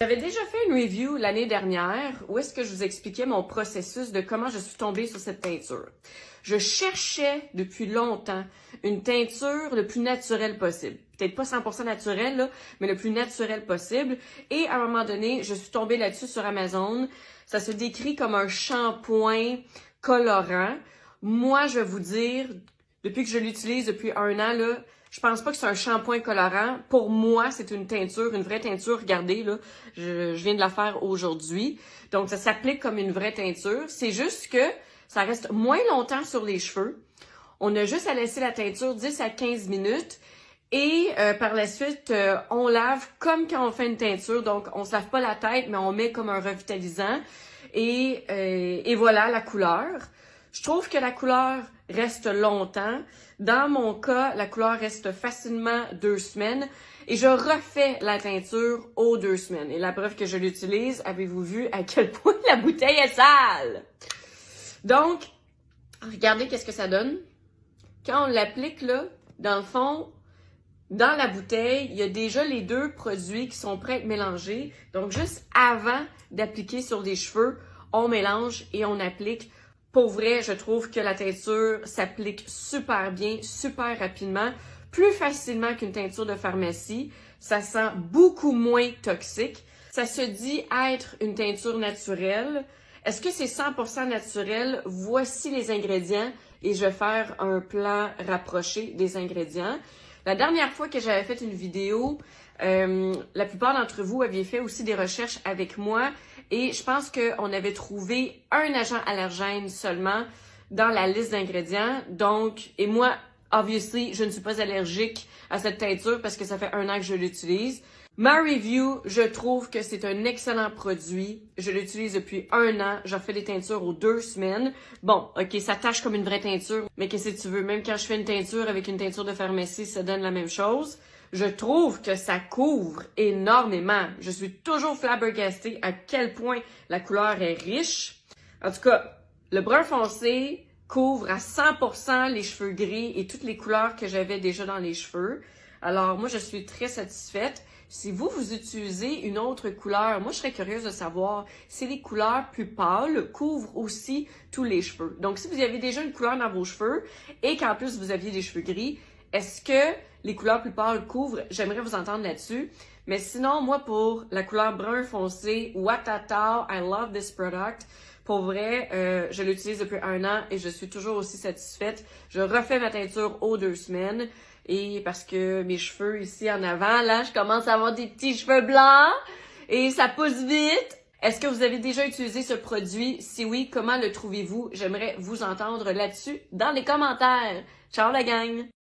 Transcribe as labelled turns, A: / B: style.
A: J'avais déjà fait une review l'année dernière où est-ce que je vous expliquais mon processus de comment je suis tombée sur cette teinture. Je cherchais depuis longtemps une teinture le plus naturelle possible. Peut-être pas 100% naturelle, là, mais le plus naturel possible. Et à un moment donné, je suis tombée là-dessus sur Amazon. Ça se décrit comme un shampoing colorant. Moi, je vais vous dire, depuis que je l'utilise depuis 1 an, là, je pense pas que c'est un shampoing colorant. Pour moi, c'est une teinture, une vraie teinture. Regardez, là, je viens de la faire aujourd'hui. Donc, ça s'applique comme une vraie teinture. C'est juste que ça reste moins longtemps sur les cheveux. On a juste à laisser la teinture 10 à 15 minutes. Et par la suite, on lave comme quand on fait une teinture. Donc, on se lave pas la tête, mais on met comme un revitalisant. Et voilà la couleur. Je trouve que la couleur reste longtemps. Dans mon cas, la couleur reste facilement 2 semaines. Et je refais la teinture aux 2 semaines. Et la preuve que je l'utilise, avez-vous vu à quel point la bouteille est sale? Donc, regardez qu'est-ce que ça donne. Quand on l'applique là, dans le fond, dans la bouteille, il y a déjà les 2 produits qui sont prêts à être mélangés. Donc, juste avant d'appliquer sur les cheveux, on mélange et on applique. Pour vrai, je trouve que la teinture s'applique super bien, super rapidement, plus facilement qu'une teinture de pharmacie. Ça sent beaucoup moins toxique. Ça se dit être une teinture naturelle. Est-ce que c'est 100% naturel? Voici les ingrédients et je vais faire un plan rapproché des ingrédients. La dernière fois que j'avais fait une vidéo, la plupart d'entre vous aviez fait aussi des recherches avec moi et je pense qu'on avait trouvé un agent allergène seulement dans la liste d'ingrédients. Donc, et moi, obviously, je ne suis pas allergique à cette teinture parce que ça fait 1 an que je l'utilise. Ma review, je trouve que c'est un excellent produit. Je l'utilise depuis 1 an. J'en fais des teintures aux 2 semaines. Bon, ok, ça tâche comme une vraie teinture, mais qu'est-ce que tu veux? Même quand je fais une teinture avec une teinture de pharmacie, ça donne la même chose. Je trouve que ça couvre énormément. Je suis toujours flabbergastée à quel point la couleur est riche. En tout cas, le brun foncé couvre à 100% les cheveux gris et toutes les couleurs que j'avais déjà dans les cheveux. Alors, moi, je suis très satisfaite. Si vous utilisez une autre couleur, moi, je serais curieuse de savoir si les couleurs plus pâles couvrent aussi tous les cheveux. Donc, si vous avez déjà une couleur dans vos cheveux et qu'en plus, vous aviez des cheveux gris, est-ce que les couleurs plus pâles couvrent? J'aimerais vous entendre là-dessus. Mais sinon, moi, pour la couleur brun foncé, Watata, I love this product. Pour vrai, je l'utilise depuis 1 an et je suis toujours aussi satisfaite. Je refais ma teinture aux 2 semaines. Et parce que mes cheveux ici en avant, là, je commence à avoir des petits cheveux blancs et ça pousse vite. Est-ce que vous avez déjà utilisé ce produit? Si oui, comment le trouvez-vous? J'aimerais vous entendre là-dessus dans les commentaires. Ciao la gang!